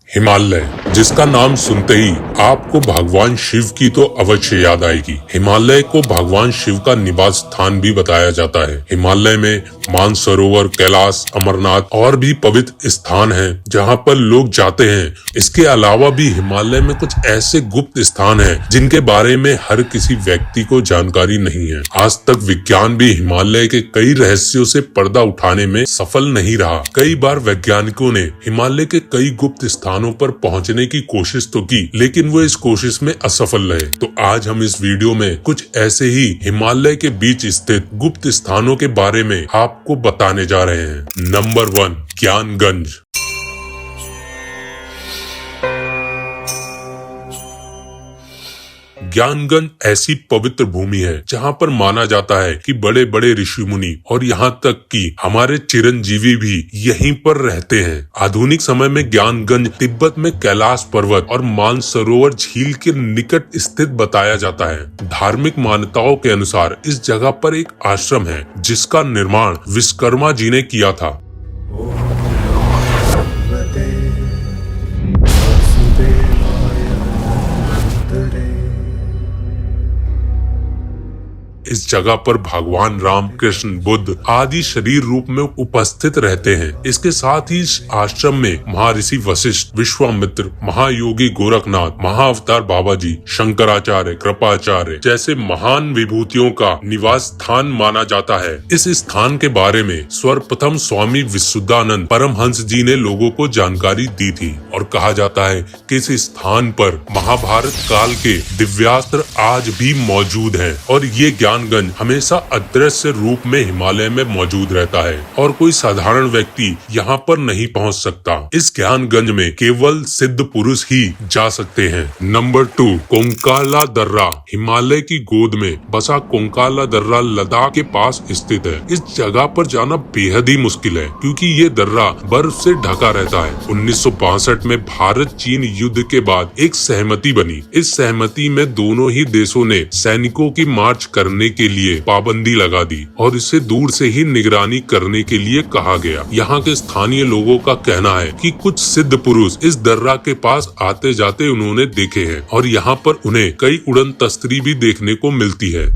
हिमालय, जिसका नाम सुनते ही आपको भगवान शिव की तो अवश्य याद आएगी। हिमालय को भगवान शिव का निवास स्थान भी बताया जाता है। हिमालय में मानसरोवर, कैलाश, अमरनाथ और भी पवित्र स्थान हैं जहां पर लोग जाते हैं। इसके अलावा भी हिमालय में कुछ ऐसे गुप्त स्थान हैं जिनके बारे में हर किसी व्यक्ति को जानकारी नहीं है। आज तक विज्ञान भी हिमालय के कई रहस्यों से पर्दा उठाने में सफल नहीं रहा। कई बार वैज्ञानिकों ने हिमालय के कई गुप्त स्थानों पर पहुंचने की कोशिश तो की, लेकिन वो इस कोशिश में असफल रहे। तो आज हम इस वीडियो में कुछ ऐसे ही हिमालय के बीच स्थित गुप्त स्थानों के बारे में आपको बताने जा रहे हैं। नंबर 1, ज्ञानगंज। ज्ञानगंज ऐसी पवित्र भूमि है जहां पर माना जाता है कि बड़े बड़े ऋषि मुनि और यहां तक कि हमारे चिरंजीवी भी यहीं पर रहते हैं। आधुनिक समय में ज्ञानगंज तिब्बत में कैलाश पर्वत और मानसरोवर झील के निकट स्थित बताया जाता है। धार्मिक मान्यताओं के अनुसार इस जगह पर एक आश्रम है जिसका निर्माण विश्वकर्मा जी ने किया था। इस जगह पर भगवान राम, कृष्ण, बुद्ध आदि शरीर रूप में उपस्थित रहते हैं। इसके साथ ही इस आश्रम में महर्षि वशिष्ठ, विश्वामित्र, महायोगी गोरखनाथ, महाअवतार बाबा जी, शंकराचार्य, कृपाचार्य जैसे महान विभूतियों का निवास स्थान माना जाता है। इस स्थान के बारे में सर्वप्रथम स्वामी विशुद्धानंद परमहंस जी ने लोगों को जानकारी दी थी और कहा जाता है कि इस स्थान पर महाभारत काल के दिव्यास्त्र आज भी मौजूद हैं और ये ज्ञानगंज हमेशा अदृश्य रूप में हिमालय में मौजूद रहता है और कोई साधारण व्यक्ति यहाँ पर नहीं पहुँच सकता। इस ज्ञानगंज में केवल सिद्ध पुरुष ही जा सकते हैं। नंबर 2, कोंकाला दर्रा। हिमालय की गोद में बसा कोंकाला दर्रा लद्दाख के पास स्थित है। इस जगह पर जाना बेहद ही मुश्किल है क्योंकि ये दर्रा बर्फ से ढका रहता है। 1962 में भारत चीन युद्ध के बाद एक सहमति बनी। इस सहमति में दोनों ही देशों ने सैनिकों की मार्च करने के लिए पाबंदी लगा दी और इसे दूर से ही निगरानी करने के लिए कहा गया। यहाँ के स्थानीय लोगों का कहना है कि कुछ सिद्ध पुरुष इस दर्रा के पास आते जाते उन्होंने देखे हैं और यहाँ पर उन्हें कई उड़न तस्तरी भी देखने को मिलती है।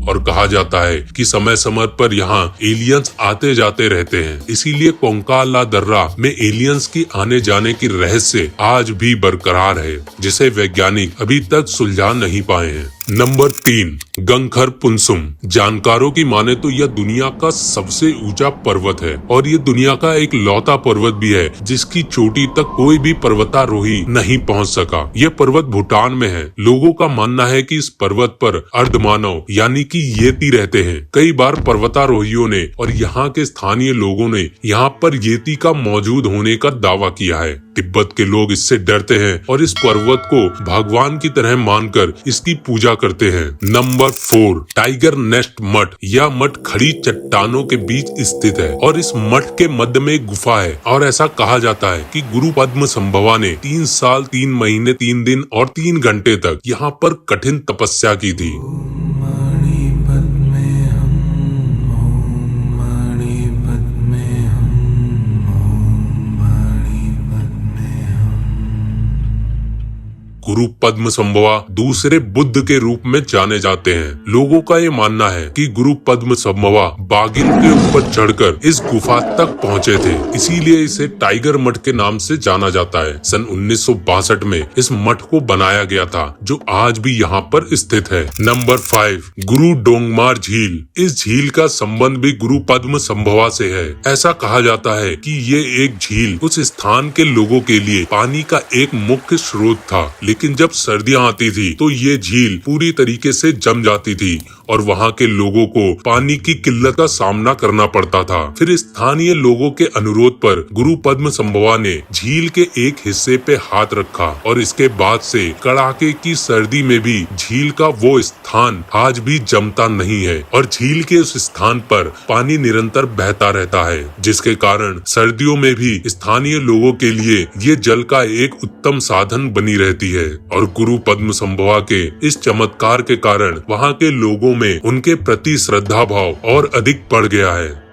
और कहा जाता है कि समय समय पर यहाँ एलियंस आते जाते रहते हैं। इसीलिए कोंकाला दर्रा में एलियंस की आने जाने की रहस्य आज भी बरकरार है, जिसे वैज्ञानिक अभी तक सुलझा नहीं पाए हैं। नंबर 3, गंगखर पुनसुम। जानकारों की माने तो यह दुनिया का सबसे ऊंचा पर्वत है और ये दुनिया का एक लौता पर्वत भी है जिसकी चोटी तक कोई भी पर्वतारोही नहीं पहुंच सका। यह पर्वत भूटान में है। लोगों का मानना है कि इस पर्वत पर अर्धमानव यानी कि येती रहते हैं। कई बार पर्वतारोहियों ने और यहाँ के स्थानीय लोगों ने यहाँ पर येती का मौजूद होने का दावा किया है। तिब्बत के लोग इससे डरते हैं और इस पर्वत को भगवान की तरह मानकर इसकी पूजा करते हैं। नंबर 4, टाइगर नेस्ट मठ। यह मठ खड़ी चट्टानों के बीच स्थित है और इस मठ के मध्य में एक गुफा है और ऐसा कहा जाता है कि गुरु पद्म संभवा ने 3 साल 3 महीने 3 दिन और 3 घंटे तक यहाँ पर कठिन तपस्या की थी। गुरु पद्म संभवा दूसरे बुद्ध के रूप में जाने जाते हैं। लोगों का ये मानना है कि गुरु पद्म संभवा बागिन के ऊपर चढ़कर इस गुफा तक पहुँचे थे, इसीलिए इसे टाइगर मठ के नाम से जाना जाता है। सन 1962 में इस मठ को बनाया गया था जो आज भी यहाँ पर स्थित है। नंबर 5, गुरु डोंगमार झील। इस झील का संबंध भी गुरु पद्म संभवा से है। ऐसा कहा जाता है कि ये एक झील उस स्थान के लोगों के लिए पानी का एक मुख्य स्रोत था, लेकिन जब सर्दियां आती थी तो ये झील पूरी तरीके से जम जाती थी और वहाँ के लोगों को पानी की किल्लत का सामना करना पड़ता था। फिर स्थानीय लोगों के अनुरोध पर गुरु पद्म संभवा ने झील के एक हिस्से पे हाथ रखा और इसके बाद से कड़ाके की सर्दी में भी झील का वो स्थान आज भी जमता नहीं है और झील के उस स्थान पर पानी निरंतर बहता रहता है, जिसके कारण सर्दियों में भी स्थानीय लोगों के लिए ये जल का एक उत्तम साधन बनी रहती है। है और गुरु पद्म संभवा के इस चमत्कार के कारण वहाँ के लोगों में उनके प्रति श्रद्धा भाव और अधिक बढ़ गया है।